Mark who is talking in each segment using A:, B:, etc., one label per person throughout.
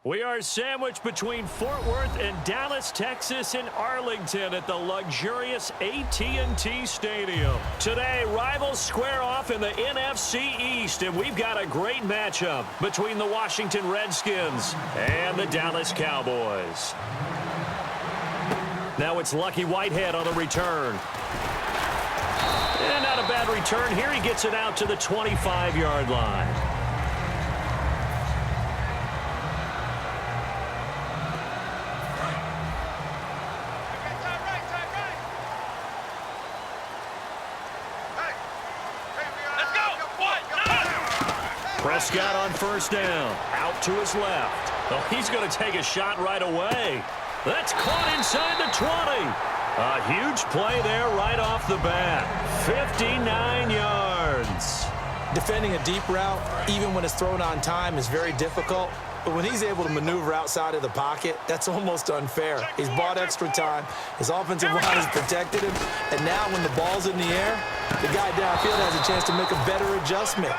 A: We are sandwiched between Fort Worth and Dallas, Texas in Arlington at the luxurious AT&T Stadium. Today, rivals square off in the NFC East, and we've got a great matchup between the Washington Redskins and the Dallas Cowboys. Now it's Lucky Whitehead on the return. And not a bad return here. He gets it out to the 25-yard line. Prescott on first down. Out to his left. Oh, he's going to take a shot right away. That's caught inside the 20. A huge play there right off the bat. 59 yards.
B: Defending a deep route, even when it's thrown on time, is very difficult. But when he's able to maneuver outside of the pocket, that's almost unfair. He's bought extra time. His offensive line has protected him. And now when the ball's in the air, the guy downfield has a chance to make a better adjustment.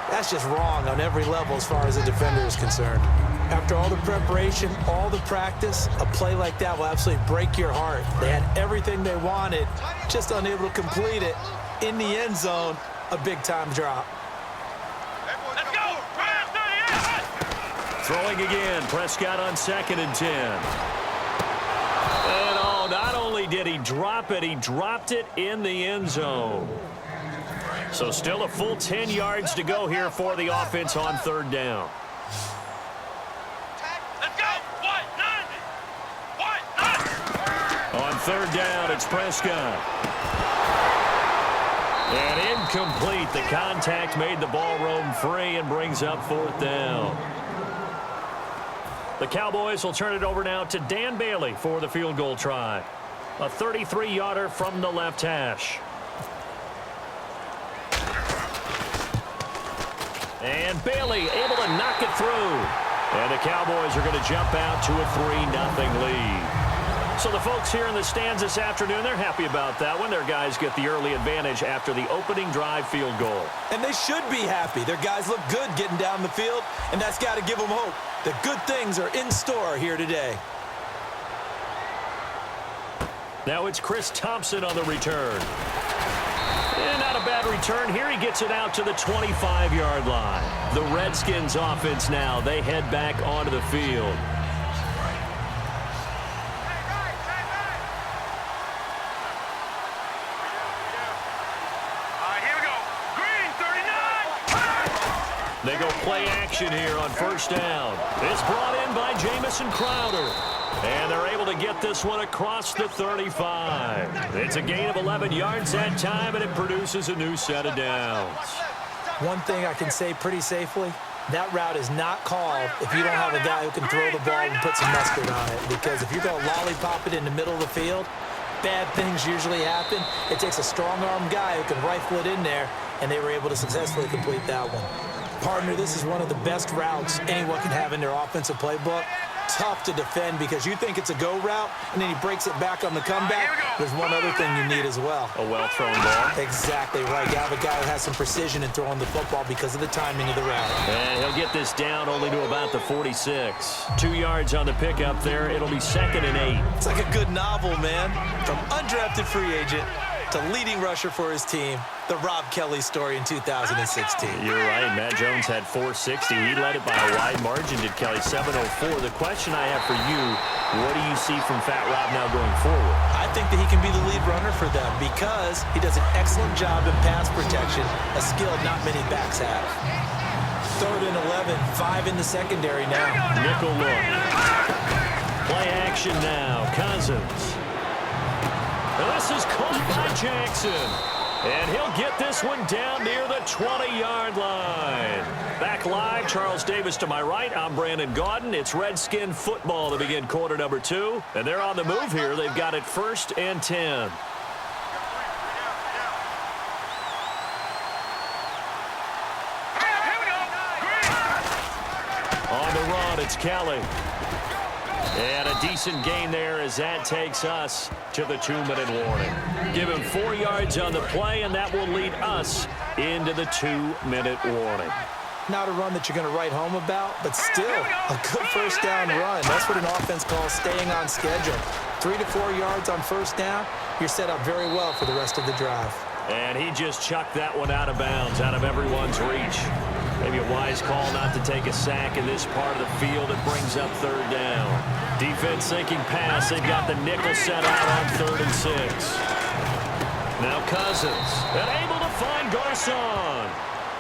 B: That's just wrong on every level as far as a defender is concerned. After all the preparation, all the practice, a play like that will absolutely break your heart. They had everything they wanted, just unable to complete it. In the end zone, a big-time drop.
C: Let's go!
A: Throwing again, Prescott on 2nd and 10. And oh, not only did he drop it, he dropped it in the end zone. So still a full 10 yards to go here for the offense on 3rd down.
C: Let's go! What? 90!
A: On 3rd down, it's Prescott. And incomplete. The contact made the ball roam free and brings up 4th down. The Cowboys will turn it over now to Dan Bailey for the field goal try. A 33-yarder from the left hash. And Bailey able to knock it through. And the Cowboys are going to jump out to a 3-0 lead. So the folks here in the stands this afternoon, they're happy about that one. Their guys get the early advantage after the opening drive field goal.
B: And they should be happy. Their guys look good getting down the field, and that's got to give them hope. The good things are in store here today.
A: Now it's Chris Thompson on the return. And not a bad return here. He gets it out to the 25-yard line. The Redskins offense now, they head back onto the field.
C: Here we go. Green, 39!
A: They go play action here on 1st down. It's brought in by Jamison Crowder. And they're able to get this one across the 35. It's a gain of 11 yards that time, and it produces a new set of downs.
B: One thing I can say pretty safely, that route is not called if you don't have a guy who can throw the ball and put some mustard on it. Because if you're going to lollipop it in the middle of the field, bad things usually happen. It takes a strong-arm guy who can rifle it in there, and they were able to successfully complete that one. Partner, this is one of the best routes anyone can have in their offensive playbook. Tough to defend because you think it's a go route, and then he breaks it back on the comeback. There's one other thing you need as well.
A: A well-thrown ball.
B: Exactly right. You have a guy who has some precision in throwing the football because of the timing of the route.
A: And he'll get this down only to about the 46. 2 yards on the pickup there. It'll be 2nd and 8.
B: It's like a good novel, man. From undrafted free agent to leading rusher for his team, the Rob Kelly story in 2016.
A: You're right. Matt Jones had 460. He led it by a wide margin, did Kelly, 704. The question I have for you, what do you see from Fat Rob now going forward?
B: I think that he can be the lead runner for them because he does an excellent job in pass protection, a skill not many backs have. 3rd and 11, 5 in the secondary now.
A: Nickel look. Play action now. Cousins. This is caught by Jackson. And he'll get this one down near the 20-yard line. Back live, Charles Davis to my right. I'm Brandon Gaudin. It's Redskin football to begin quarter number 2. And they're on the move here. They've got it 1st and 10. On the run, it's Kelly. And a decent gain there as that takes us to the 2-minute warning. Give him 4 yards on the play, and that will lead us into the 2-minute warning.
B: Not a run that you're going to write home about, but still a good first down run. That's what an offense calls staying on schedule. 3 to 4 yards on first down, you're set up very well for the rest of the drive.
A: And he just chucked that one out of bounds, out of everyone's reach. Maybe a wise call not to take a sack in this part of the field. It brings up third down. Defense thinking pass. They've got the nickel set out on 3rd and 6. Now Cousins, and able to find Garcon.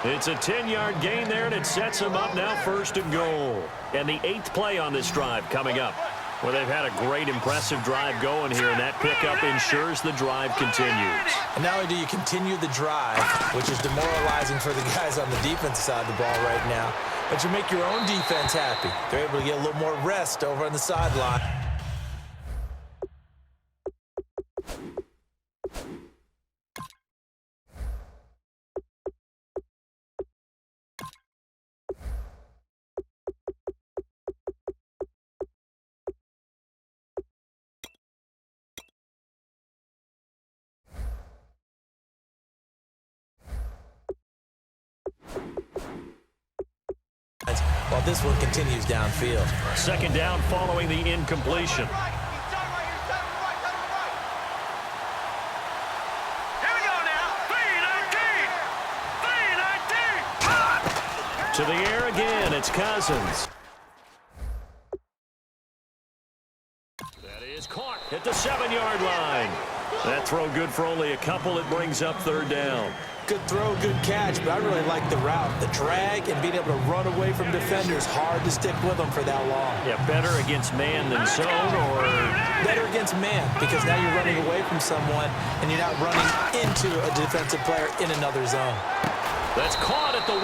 A: It's a 10-yard gain there, and it sets him up now 1st and goal. And the 8th play on this drive coming up. Well, they've had a great, impressive drive going here, and that pickup ensures the drive continues.
B: And not only do you continue the drive, which is demoralizing for the guys on the defensive side of the ball right now, but you make your own defense happy. They're able to get a little more rest over on the sideline. While this one continues downfield.
A: 2nd down following the incompletion.
C: Here we go now. 3-19.
A: To the air again, it's Cousins. That is caught at the 7-yard line. That throw good for only a couple. It brings up 3rd down.
B: Good throw, good catch, but I really like the route. The drag and being able to run away from defenders, hard to stick with them for that long.
A: Yeah, better against man than zone, or
B: better against man, because now you're running away from someone and you're not running into a defensive player in another zone.
A: That's caught at the 1.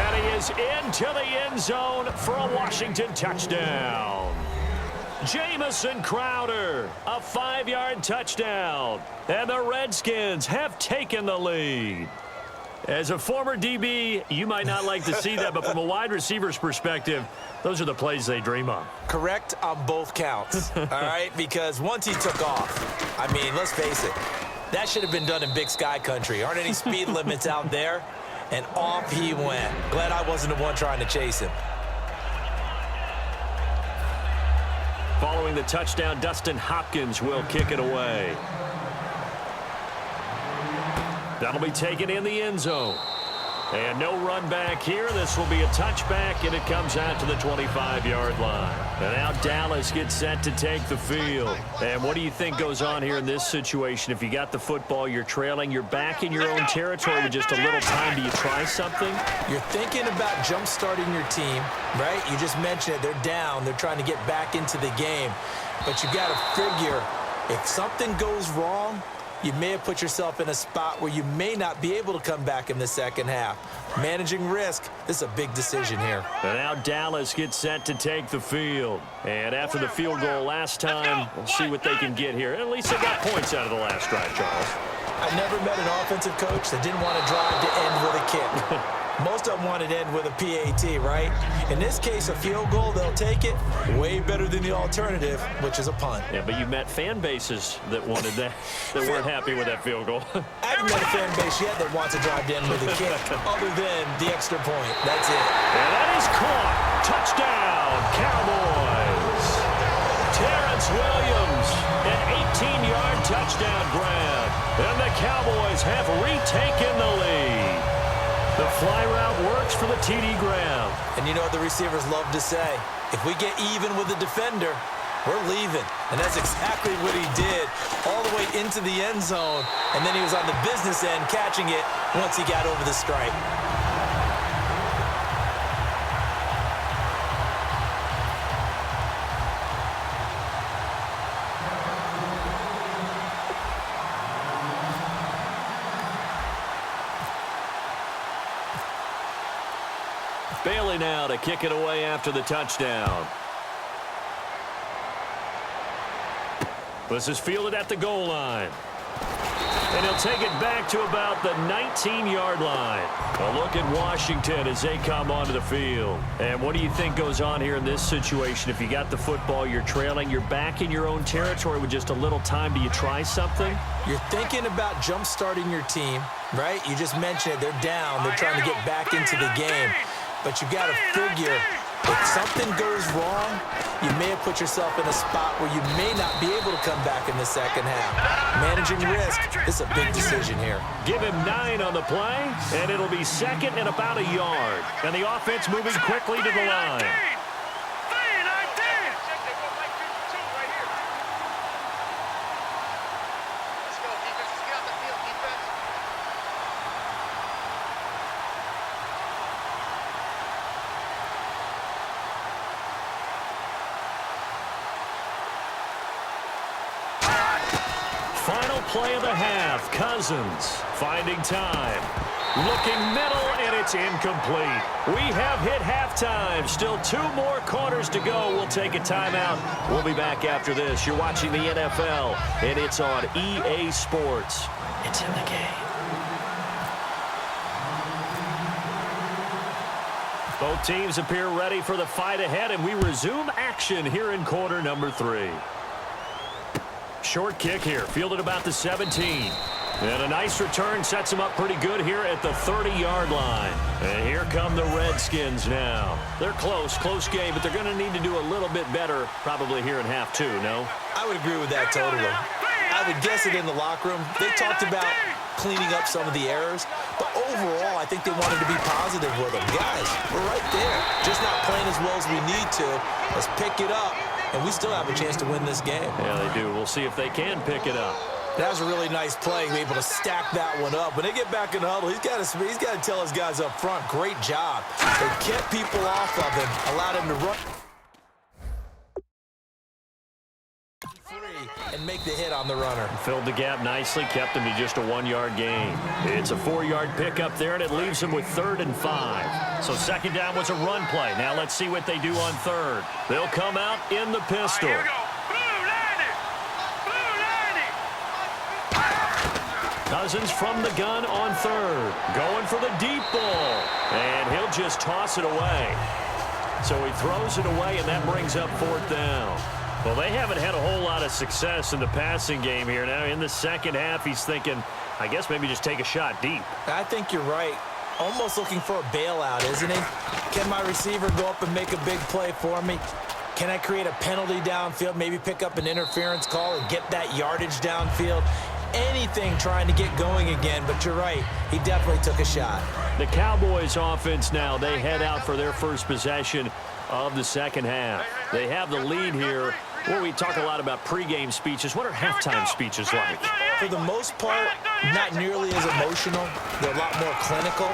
A: And he is into the end zone for a Washington touchdown. Jamison Crowder, a 5-yard touchdown. And the Redskins have taken the lead. As a former DB, you might not like to see that, but from a wide receiver's perspective, those are the plays they dream of.
B: Correct on both counts, all right? Because once he took off, I mean, let's face it, that should have been done in Big Sky country. Aren't any speed limits out there? And off he went. Glad I wasn't the one trying to chase him.
A: Following the touchdown, Dustin Hopkins will kick it away. That'll be taken in the end zone. And no run back here. This will be a touchback, and it comes out to the 25-yard line. And now Dallas gets set to take the field. And what do you think goes on here in this situation? If you got the football, you're trailing, you're back in your own territory with just a little time. Do you try something?
B: You're thinking about jump-starting your team, right? You just mentioned it. They're down. They're trying to get back into the game. But you got to figure, if something goes wrong, you may have put yourself in a spot where you may not be able to come back in the second half. Managing risk, this is a big decision here.
A: And now Dallas gets set to take the field. And after the field goal last time, we'll see what they can get here. At least they got points out of the last drive, Charles.
B: I never met an offensive coach that didn't want to drive to end with a kick. Most of them wanted to end with a PAT, right? In this case, a field goal, they'll take it. Way better than the alternative, which is a punt.
A: Yeah, but you met fan bases that wanted that, that weren't happy with that field goal.
B: I haven't met a fan base yet that wants to drive to end with a kick, other than the extra point. That's it.
A: And that is caught. Touchdown, Cowboys. Terrence Williams, an 18-yard touchdown grab. And the Cowboys have retaken the lead. The fly route works for the TD grab.
B: And you know what the receivers love to say? If we get even with the defender, we're leaving. And that's exactly what he did all the way into the end zone. And then he was on the business end catching it once he got over the stripe.
A: Bailey now to kick it away after the touchdown. This is fielded at the goal line. And he'll take it back to about the 19-yard line. A look at Washington as they come onto the field. And what do you think goes on here in this situation? If you got the football, you're trailing, you're back in your own territory with just a little time. Do you try something?
B: You're thinking about jump-starting your team, right? You just mentioned it. They're down. They're trying to get back into the game. But you got to figure, if something goes wrong, you may have put yourself in a spot where you may not be able to come back in the second half. Managing risk is a big decision here.
A: Give him 9 on the play, and it'll be second and about a yard. And the offense moving quickly to the line. Final play of the half. Cousins finding time. Looking middle, and it's incomplete. We have hit halftime. Still 2 more quarters to go. We'll take a timeout. We'll be back after this. You're watching the NFL, and it's on EA Sports. It's in the game. Both teams appear ready for the fight ahead, and we resume action here in quarter number 3. Short kick here, fielded about the 17. And a nice return sets him up pretty good here at the 30-yard line. And here come the Redskins now. They're close game, but they're going to need to do a little bit better probably here in half 2, no?
B: I would agree with that totally. I would guess it in the locker room. They talked about cleaning up some of the errors, but overall, I think they wanted to be positive with them. Guys, we're right there. Just not playing as well as we need to. Let's pick it up, and we still have a chance to win this game.
A: Yeah, they do. We'll see if they can pick it up.
B: That was a really nice play, able to stack that one up. When they get back in the huddle, he's got to tell his guys up front, great job. They kept people off of him, allowed him to run free and make the hit on the runner.
A: Filled the gap nicely, kept him to just a 1-yard gain. It's a 4-yard pickup there, and it leaves him with 3rd and 5. So second down was a run play. Now let's see what they do on 3rd. They'll come out in the pistol.
C: Here we go.
A: Cousins from the gun on 3rd. Going for the deep ball. And he'll just toss it away. So he throws it away, and that brings up 4th down. Well, they haven't had a whole lot of success in the passing game here. Now in the second half, he's thinking, I guess maybe just take a shot deep.
B: I think you're right. Almost looking for a bailout, isn't he? Can my receiver go up and make a big play for me? Can I create a penalty downfield, maybe pick up an interference call and get that yardage downfield? Anything trying to get going again, but you're right. He definitely took a shot.
A: The Cowboys offense now, they head out for their first possession of the second half. They have the lead here. Well, we talk a lot about pregame speeches. What are halftime speeches like?
B: For the most part, not nearly as emotional. They're a lot more clinical.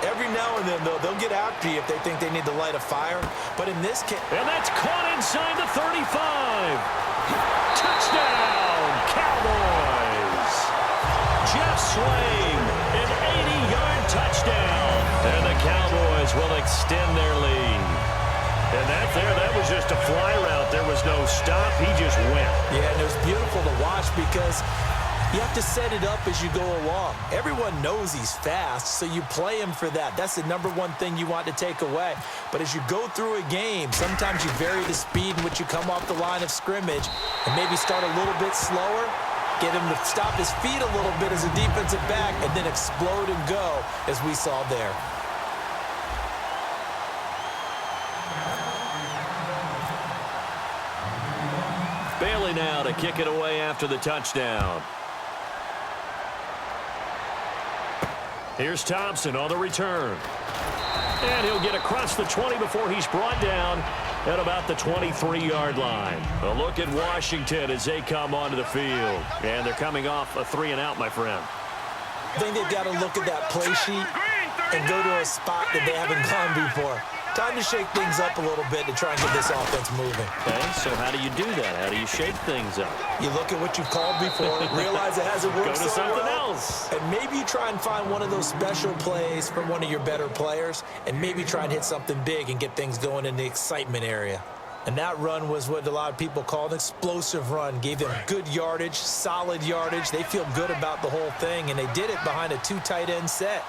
B: Every now and then, though, they'll get after you if they think they need to light a fire. But in this case...
A: And that's caught inside the 35. Touchdown, Cowboys. Jeff Swain, an 80-yard touchdown. And the Cowboys will extend their lead. And that was just a fly route. There was no stop. He just went.
B: Yeah, and it was beautiful to watch because you have to set it up as you go along. Everyone knows he's fast, so you play him for that. That's the number one thing you want to take away. But as you go through a game, sometimes you vary the speed in which you come off the line of scrimmage and maybe start a little bit slower, get him to stop his feet a little bit as a defensive back, and then explode and go, as we saw there.
A: Bailey now to kick it away after the touchdown. Here's Thompson on the return. And he'll get across the 20 before he's brought down at about the 23-yard line. A look at Washington as they come onto the field. And they're coming off a 3-and-out, my friend.
B: I think they've got to look at that play sheet and go to a spot that they haven't gone before. Time to shake things up a little bit to try and get this offense moving.
A: Okay, so how do you do that? How do you shake things up?
B: You look at what you've called before, realize it hasn't worked
A: Go to
B: so
A: something
B: well,
A: else.
B: and maybe you try and find one of those special plays from one of your better players, and maybe try and hit something big and get things going in the excitement area. And that run was what a lot of people call an explosive run. Gave them good yardage, solid yardage. They feel good about the whole thing, and they did it behind a two tight end set.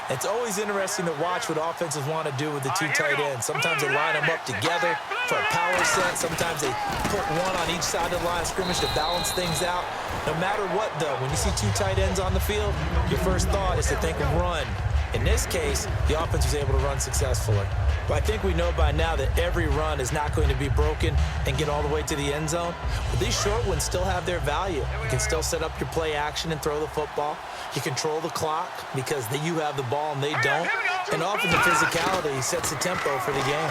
B: It's always interesting to watch what offenses want to do with the two tight ends. Sometimes they line them up together for a power set. Sometimes they put one on each side of the line of scrimmage to balance things out. No matter what, though, when you see two tight ends on the field, your first thought is to think of run. In this case, the offense was able to run successfully. But I think we know by now that every run is not going to be broken and get all the way to the end zone. But these short ones still have their value. You can still set up your play action and throw the football. You control the clock because you have the ball and they don't. And often the physicality sets the tempo for the game.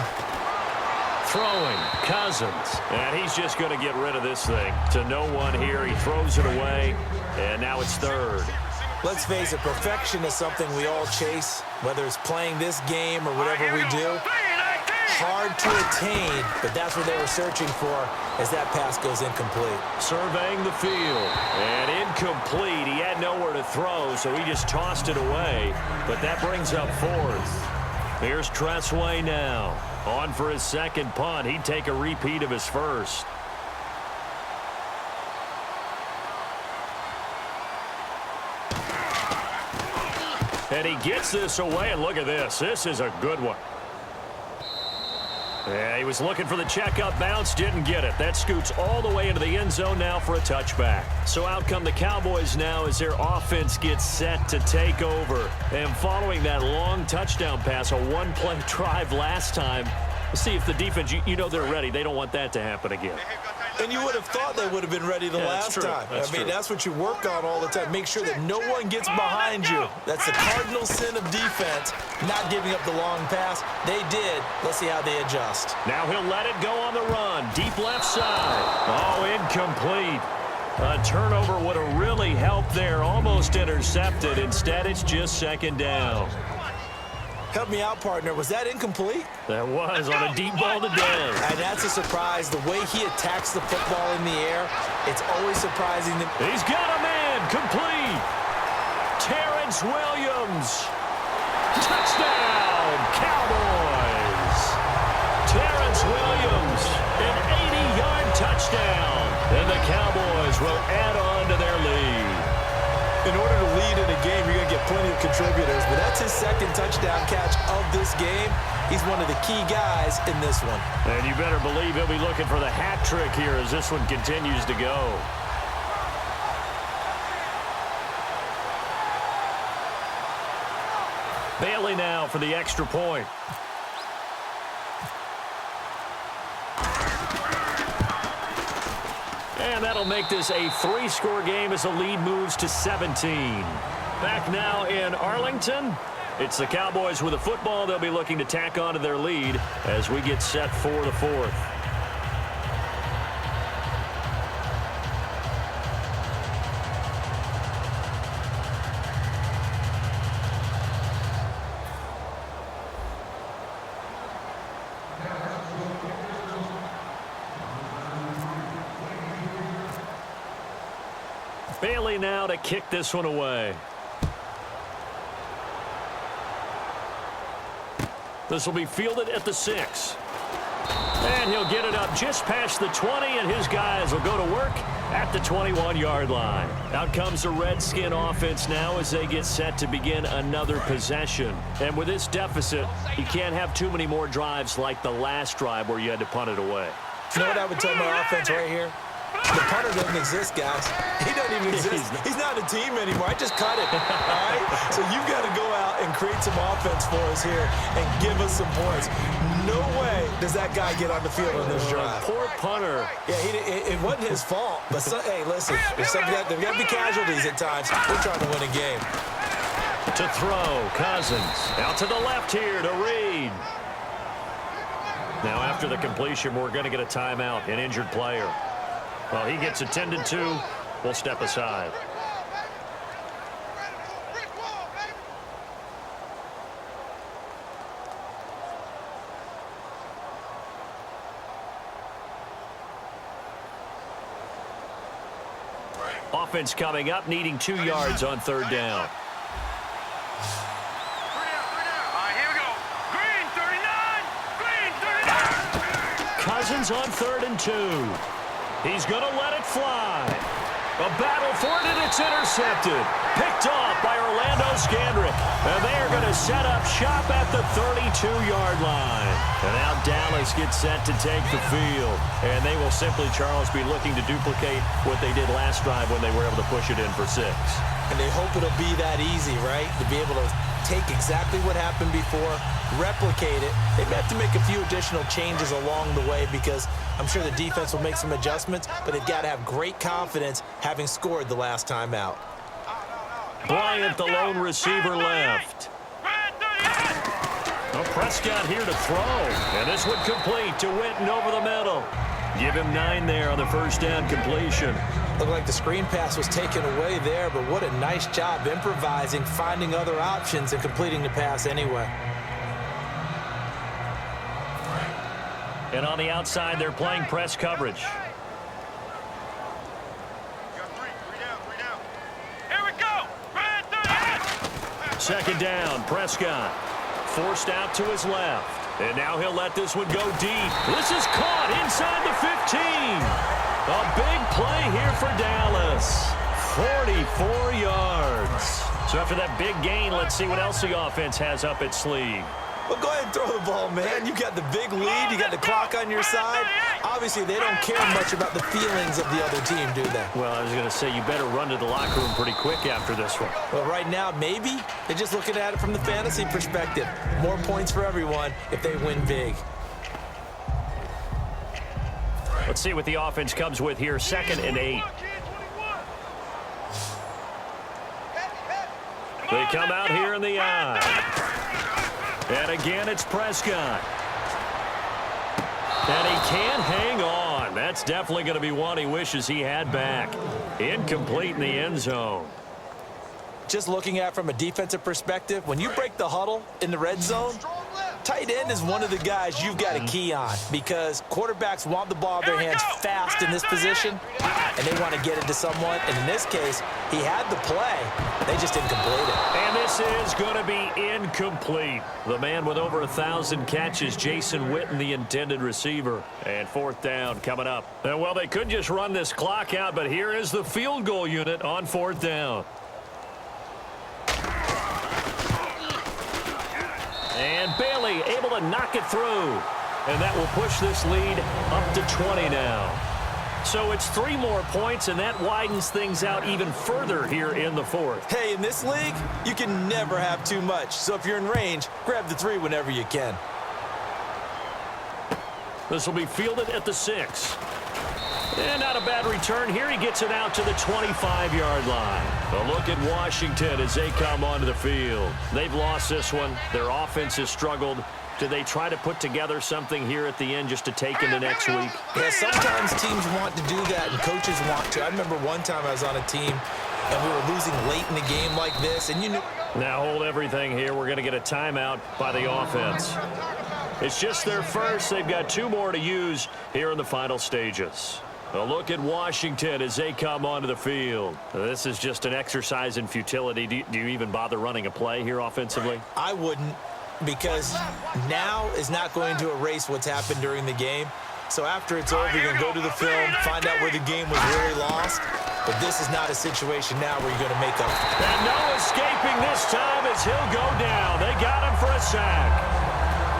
A: Throwing, Cousins. And he's just going to get rid of this thing. To no one here. He throws it away. And now it's third.
B: Let's face it, perfection is something we all chase, whether it's playing this game or whatever we do. Hard to attain, but that's what they were searching for as that pass goes incomplete.
A: Surveying the field, and incomplete. He had nowhere to throw, so he just tossed it away, but that brings up fourth. Here's Tressway now. On for his second punt. He'd take a repeat of his first. And he gets this away, and look at this. This is a good one. Yeah, he was looking for the checkup bounce, didn't get it. That scoots all the way into the end zone now for a touchback. So out come the Cowboys now as their offense gets set to take over. And following that long touchdown pass, a one-play drive last time, let's see if the defense, you know they're ready. They don't want that to happen again.
B: And you would have thought they would have been ready the last time. That's what you work on all the time. Make sure that no one gets behind you. That's the cardinal sin of defense, not giving up the long pass. They did. Let's see how they adjust.
A: Now he'll let it go on the run. Deep left side. Oh, incomplete. A turnover would have really helped there. Almost intercepted. Instead, it's just second down.
B: Help me out, partner. Was that incomplete?
A: That was on a deep ball to Dev.
B: And that's a surprise. The way he attacks the football in the air, it's always surprising.
A: He's got a man. Complete. Terrence Williams. Touchdown, Cowboys. Terrence Williams, an 80-yard touchdown. And the Cowboys will add on to their lead.
B: In order to lead in a game, you're going to get plenty of contributors, but that's his second touchdown catch of this game. He's one of the key guys in this one.
A: And you better believe he'll be looking for the hat trick here as this one continues to go. Bailey now for the extra point. And that'll make this a three-score game as the lead moves to 17. Back now in Arlington. It's the Cowboys with the football. They'll be looking to tack on to their lead as we get set for the fourth. Bailey now to kick this one away. This will be fielded at the 6. And he'll get it up just past the 20, and his guys will go to work at the 21-yard line. Out comes the Redskin offense now as they get set to begin another possession. And with this deficit, you can't have too many more drives like the last drive where you had to punt it away.
B: You know what I would tell my offense right here? The punter doesn't exist, guys. He doesn't even exist. He's not a team anymore. I just cut it, all right? So you've got to go out and create some offense for us here and give us some points. No way does that guy get on the field on this drive.
A: Poor punter.
B: Yeah, it wasn't his fault. But, hey, listen, there's got to be casualties at times. We're trying to win a game.
A: To throw, Cousins. Out to the left here to Reed. Now, after the completion, we're going to get a timeout, an injured player. Well, he gets attended to. We'll step aside. Offense coming up, needing 2 yards on third down. Cousins on 3rd and 2. He's going to let it fly. A battle for it, and it's intercepted. Picked off by Orlando Scandrick. And they are going to set up shop at the 32-yard line. And now Dallas gets set to take the field. And they will simply, Charles, be looking to duplicate what they did last drive when they were able to push it in for 6.
B: And they hope it'll be that easy, right? To be able to take exactly what happened before, replicate it. They may have to make a few additional changes along the way because I'm sure the defense will make some adjustments, but they've got to have great confidence having scored the last time out.
A: Bryant, the lone receiver, left. Well, Prescott here to throw. And this one complete to Witten over the middle. Give him 9 there on the first down completion.
B: Looked like the screen pass was taken away there, but what a nice job improvising, finding other options, and completing the pass anyway.
A: And on the outside, they're playing press coverage.
C: Here we go.
A: Second down, Prescott. Forced out to his left. And now he'll let this one go deep. This is caught inside the 15. A big play here for Dallas. 44 yards. So after that big gain, let's see what else the offense has up its sleeve.
B: Well, go ahead and throw the ball, man. You got the big lead. You got the clock on your side. Obviously, they don't care much about the feelings of the other team, do they?
A: Well, I was going to say, you better run to the locker room pretty quick after this one.
B: Well, right now, maybe they're just looking at it from the fantasy perspective. More points for everyone if they win big.
A: Let's see what the offense comes with here. 2nd and 8. They come out here in the eye. And again, it's Prescott. And he can't hang on. That's definitely going to be one he wishes he had back. Incomplete in the end zone.
B: Just looking at it from a defensive perspective, when you break the huddle in the red zone, tight end is one of the guys you've got to key on because quarterbacks want the ball in their hands fast in this position, and they want to get it to someone. And in this case, he had the play. They just didn't complete it.
A: And this is going to be incomplete. The man with over 1,000 catches, Jason Witten, the intended receiver. And 4th down coming up. And, well, they could just run this clock out, but here is the field goal unit on 4th down. And Bailey able to knock it through. And that will push this lead up to 20 now. So it's 3 more points, and that widens things out even further here in the 4th.
B: Hey, in this league, you can never have too much. So if you're in range, grab the 3 whenever you can.
A: This will be fielded at the 6. And not a bad return here. He gets it out to the 25-yard line. A look at Washington as they come onto the field. They've lost this one. Their offense has struggled. Do they try to put together something here at the end just to take into next week?
B: Yeah, sometimes teams want to do that, and coaches want to. I remember one time I was on a team, and we were losing late in the game like this, and you knew.
A: Now hold everything here. We're going to get a timeout by the offense. It's just their first. They've got 2 more to use here in the final stages. A look at Washington as they come onto the field. This is just an exercise in futility. Do you even bother running a play here offensively?
B: I wouldn't, because now is not going to erase what's happened during the game. So after it's over, you're going to go to the film, find out where the game was really lost. But this is not a situation now where you're going to make up.
A: And no escaping this time as he'll go down. They got him for a sack.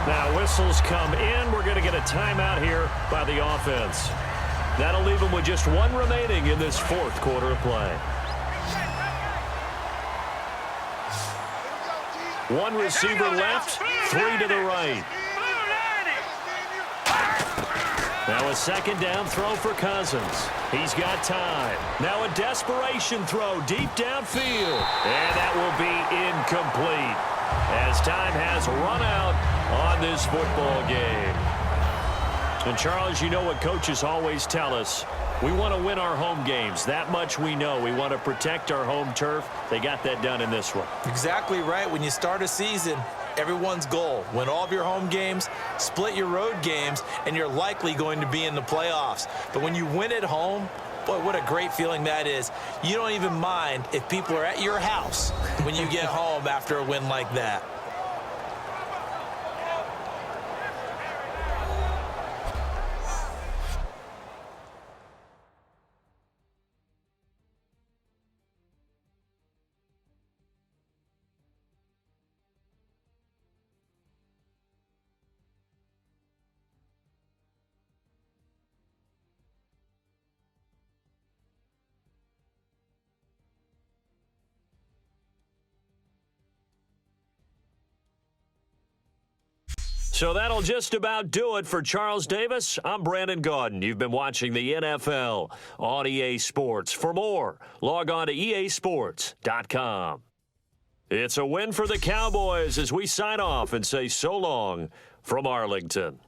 A: Now whistles come in. We're going to get a timeout here by the offense. That'll leave them with just 1 remaining in this 4th quarter of play. 1 receiver left, 3 to the right. Now a 2nd down throw for Cousins. He's got time. Now a desperation throw deep downfield. And that will be incomplete as time has run out on this football game. And, Charles, you know what coaches always tell us. We want to win our home games. That much we know. We want to protect our home turf. They got that done in this one.
B: Exactly right. When you start a season, everyone's goal, win all of your home games, split your road games, and you're likely going to be in the playoffs. But when you win at home, boy, what a great feeling that is. You don't even mind if people are at your house when you get home after a win like that.
A: So that'll just about do it for Charles Davis. I'm Brandon Gaudin. You've been watching the NFL on EA Sports. For more, log on to easports.com. It's a win for the Cowboys as we sign off and say so long from Arlington.